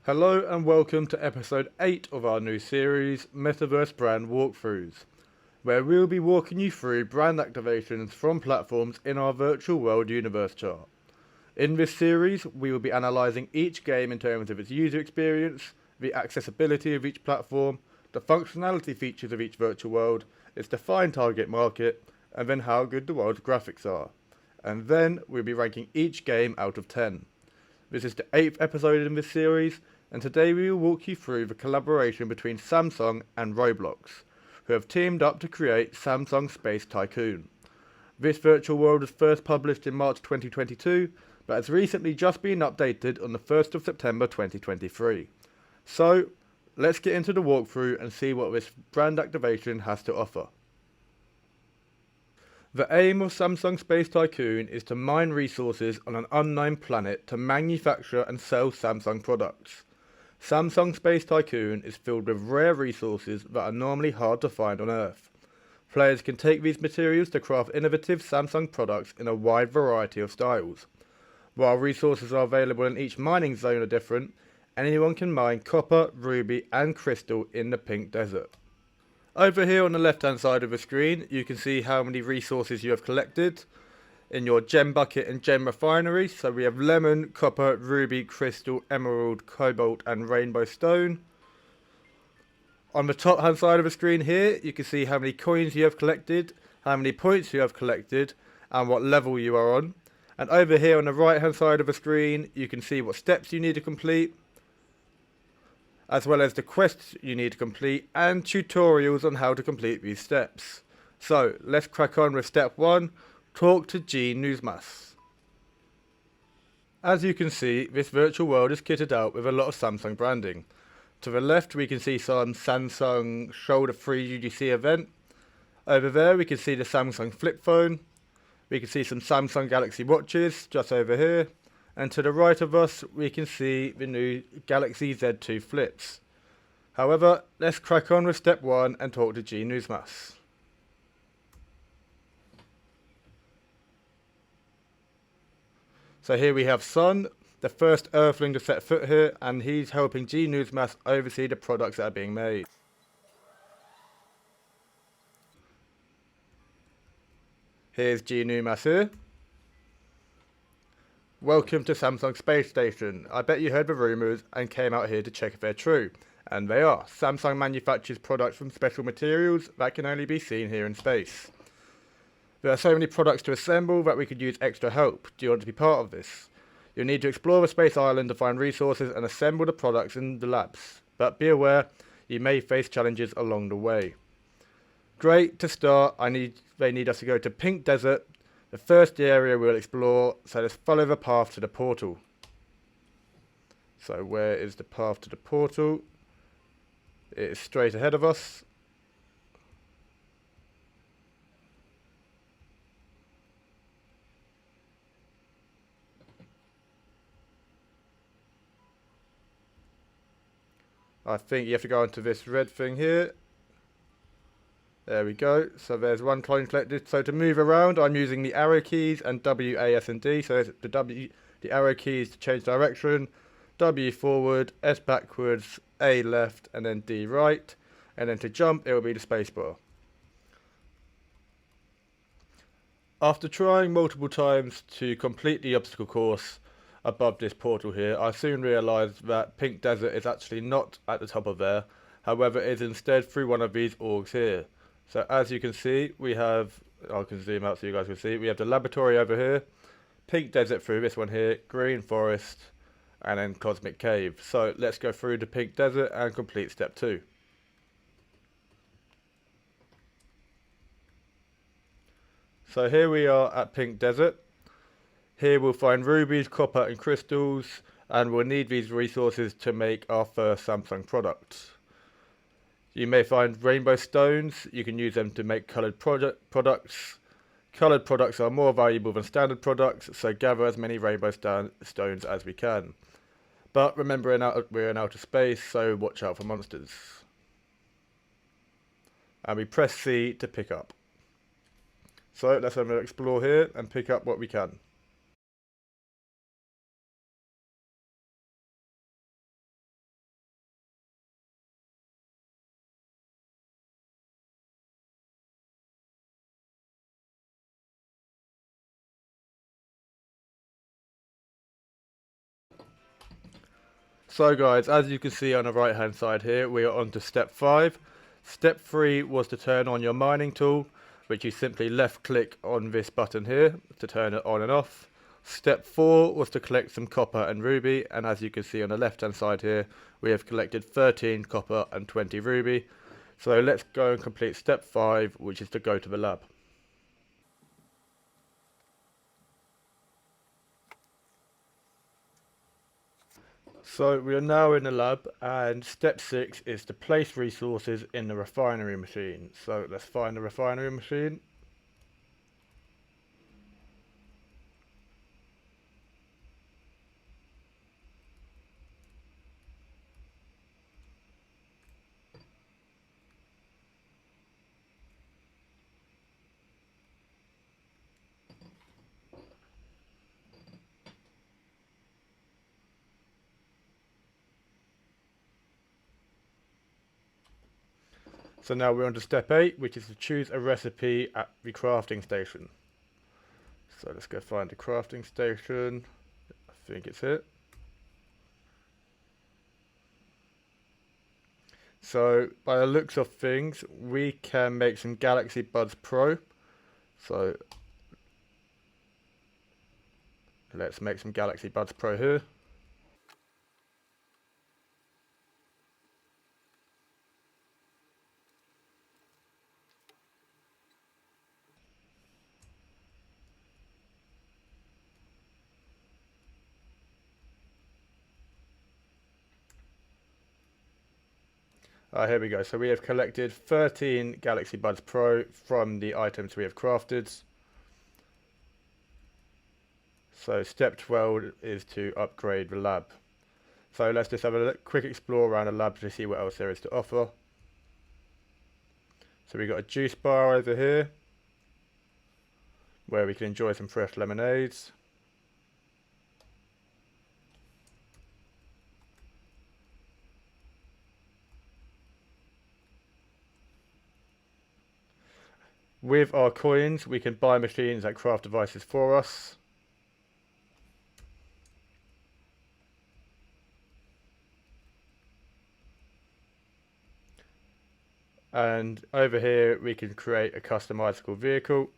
Hello and welcome to episode 8 of our new series, Metaverse Brand Walkthroughs, where we'll be walking you through brand activations from platforms in our virtual world universe chart. In this series, we will be analysing each game in terms of its user experience, the accessibility of each platform, the functionality features of each virtual world, its defined target market, and then how good the world's graphics are. And then we'll be ranking each game out of 10. This is the 8th episode in this series, and today we will walk you through the collaboration between Samsung and Roblox, who have teamed up to create Samsung Space Tycoon. This virtual world was first published in March 2022, but has recently just been updated on the 1st of September 2023. So, let's get into the walkthrough and see what this brand activation has to offer. The aim of Samsung Space Tycoon is to mine resources on an unknown planet to manufacture and sell Samsung products. Samsung Space Tycoon is filled with rare resources that are normally hard to find on Earth. Players can take these materials to craft innovative Samsung products in a wide variety of styles. While resources are available in each mining zone are different, anyone can mine copper, ruby and crystal in the Pink Desert. Over here on the left hand side of the screen, you can see how many resources you have collected in your gem bucket and gem refinery. So we have lemon, copper, ruby, crystal, emerald, cobalt and rainbow stone. On the top hand side of the screen here, you can see how many coins you have collected, how many points you have collected and what level you are on. And over here on the right hand side of the screen, you can see what steps you need to complete, as well as the quests you need to complete and tutorials on how to complete these steps. So let's crack on with step 1, talk to G Newsmas. As you can see, this virtual world is kitted out with a lot of Samsung branding. To the left we can see some Samsung Shoulder Free UGC event. Over there we can see the Samsung flip phone. We can see some Samsung Galaxy watches just over here. And to the right of us, we can see the new Galaxy Z2 flips. However, let's crack on with step 1 and talk to G Newsmas. So here we have Sun, the first Earthling to set foot here, and he's helping G Newsmas oversee the products that are being made. Here's G Newsmas here. Welcome to Samsung Space Station. I bet you heard the rumours and came out here to check if they're true. And they are. Samsung manufactures products from special materials that can only be seen here in space. There are so many products to assemble that we could use extra help. Do you want to be part of this? You'll need to explore the space island to find resources and assemble the products in the labs. But be aware, you may face challenges along the way. Great, to start, they need us to go to Pink Desert, the first area we'll explore, so let's follow the path to the portal. So where is the path to the portal? It is straight ahead of us. I think you have to go into this red thing here. There we go. So there's one coin collected. So to move around, I'm using the arrow keys and W, A, S, and D. So the arrow keys to change direction, W forward, S backwards, A left, and then D right. And then to jump, it will be the spacebar. After trying multiple times to complete the obstacle course above this portal here, I soon realised that Pink Desert is actually not at the top of there. However, it is instead through one of these orgs here. So as you can see, we have, I can zoom out so you guys can see, we have the laboratory over here, Pink Desert through this one here, Green Forest, and then Cosmic Cave. So let's go through the Pink Desert and complete step 2. So here we are at Pink Desert. Here we'll find rubies, copper and crystals, and we'll need these resources to make our first Samsung product. You may find rainbow stones. You can use them to make coloured products. Coloured products are more valuable than standard products, so gather as many rainbow stones as we can. But remember, we're in outer space, so watch out for monsters. And we press C to pick up. So let's have an explore here and pick up what we can. So guys, as you can see on the right hand side here, we are on to step 5. Step 3 was to turn on your mining tool, which you simply left click on this button here to turn it on and off. Step 4 was to collect some copper and ruby, and as you can see on the left hand side here, we have collected 13 copper and 20 ruby. So let's go and complete step 5, which is to go to the lab. So we are now in the lab, and step 6 is to place resources in the refinery machine. So let's find the refinery machine. So now we're on to step 8, which is to choose a recipe at the crafting station. So let's go find the crafting station. I think it's it. So by the looks of things, we can make some Galaxy Buds Pro. So let's make some Galaxy Buds Pro here. Here we go. So we have collected 13 Galaxy Buds Pro from the items we have crafted. So step 12 is to upgrade the lab. So let's just have a quick explore around the lab to see what else there is to offer. So we've got a juice bar over here, where we can enjoy some fresh lemonades. With our coins, we can buy machines that craft devices for us. And over here, we can create a customizable vehicle.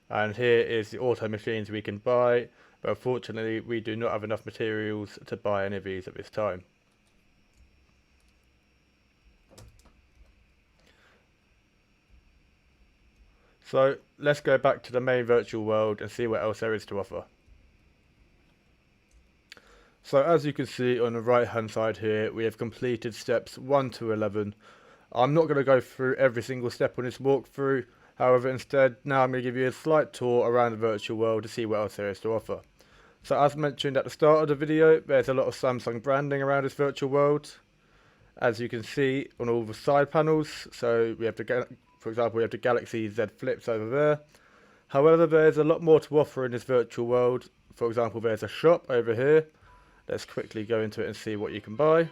And here is the auto machines we can buy, but unfortunately we do not have enough materials to buy any of these at this time. So let's go back to the main virtual world and see what else there is to offer. So as you can see on the right hand side here, we have completed steps 1 to 11. I'm not going to go through every single step on this walkthrough. However, instead, now I'm going to give you a slight tour around the virtual world to see what else there is to offer. So as mentioned at the start of the video, there's a lot of Samsung branding around this virtual world. As you can see on all the side panels, so we have for example, we have the Galaxy Z Flips over there. However, there's a lot more to offer in this virtual world. For example, there's a shop over here. Let's quickly go into it and see what you can buy.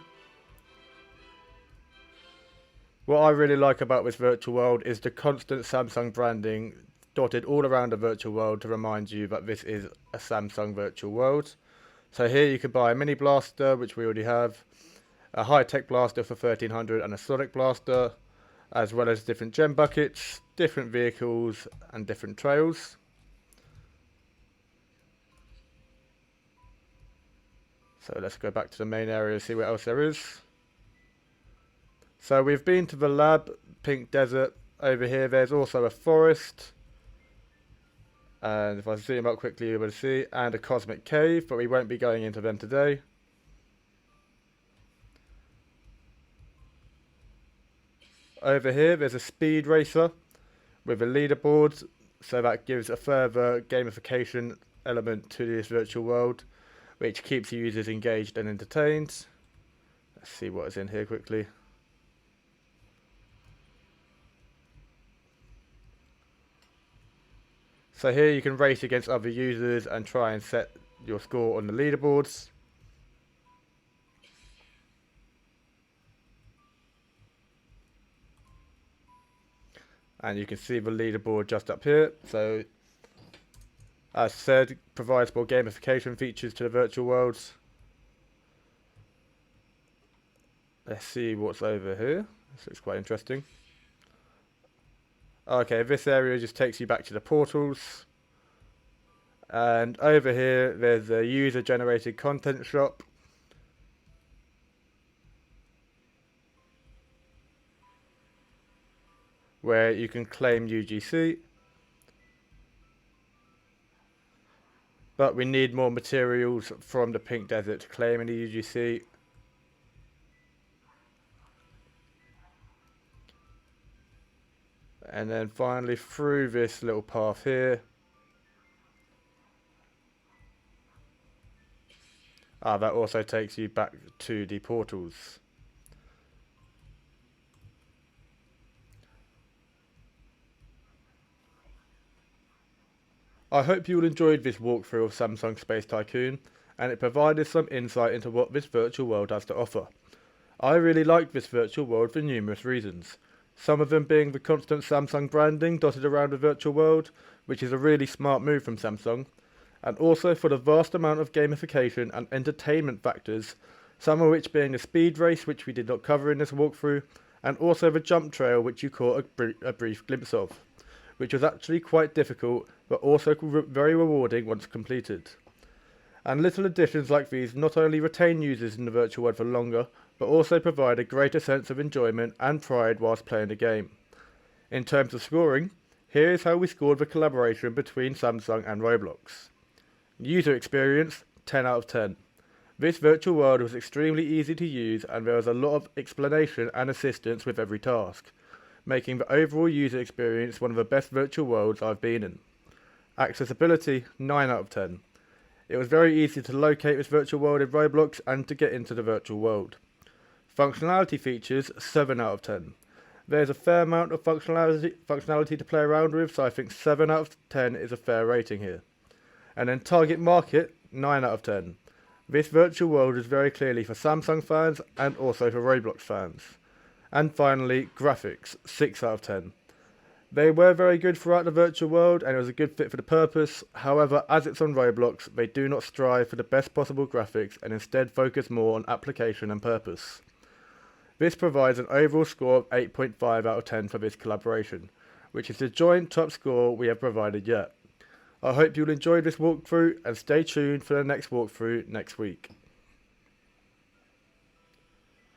What I really like about this virtual world is the constant Samsung branding dotted all around the virtual world to remind you that this is a Samsung virtual world. So here you can buy a mini blaster, which we already have, a high-tech blaster for 1300 and a sonic blaster, as well as different gem buckets, different vehicles and different trails. So let's go back to the main area and see what else there is. So we've been to the lab, Pink Desert. Over here there's also a forest, and if I zoom up quickly you will see, and a cosmic cave, but we won't be going into them today. Over here there's a speed racer with a leaderboard, so that gives a further gamification element to this virtual world, which keeps users engaged and entertained. Let's see what is in here quickly. So here you can race against other users and try and set your score on the leaderboards. And you can see the leaderboard just up here. So, as said, provides more gamification features to the virtual worlds. Let's see what's over here. This looks quite interesting. Okay, this area just takes you back to the portals. And over here, there's a user-generated content shop. Where you can claim UGC. But we need more materials from the Pink Desert to claim any UGC. And then finally through this little path here. That also takes you back to the portals. I hope you all enjoyed this walkthrough of Samsung Space Tycoon, and it provided some insight into what this virtual world has to offer. I really like this virtual world for numerous reasons. Some of them being the constant Samsung branding dotted around the virtual world, which is a really smart move from Samsung, and also for the vast amount of gamification and entertainment factors, some of which being the speed race, which we did not cover in this walkthrough, and also the jump trail, which you caught a brief glimpse of, which was actually quite difficult, but also very rewarding once completed. And little additions like these not only retain users in the virtual world for longer, but also provide a greater sense of enjoyment and pride whilst playing the game. In terms of scoring, here is how we scored the collaboration between Samsung and Roblox. User experience, 10 out of 10. This virtual world was extremely easy to use and there was a lot of explanation and assistance with every task, making the overall user experience one of the best virtual worlds I've been in. Accessibility, 9 out of 10. It was very easy to locate this virtual world in Roblox and to get into the virtual world. Functionality features, 7 out of 10. There's a fair amount of functionality to play around with, so I think 7 out of 10 is a fair rating here. And then target market, 9 out of 10. This virtual world is very clearly for Samsung fans and also for Roblox fans. And finally, graphics, 6 out of 10. They were very good throughout the virtual world and it was a good fit for the purpose. However, as it's on Roblox, they do not strive for the best possible graphics and instead focus more on application and purpose. This provides an overall score of 8.5 out of 10 for this collaboration, which is the joint top score we have provided yet. I hope you'll enjoy this walkthrough and stay tuned for the next walkthrough next week.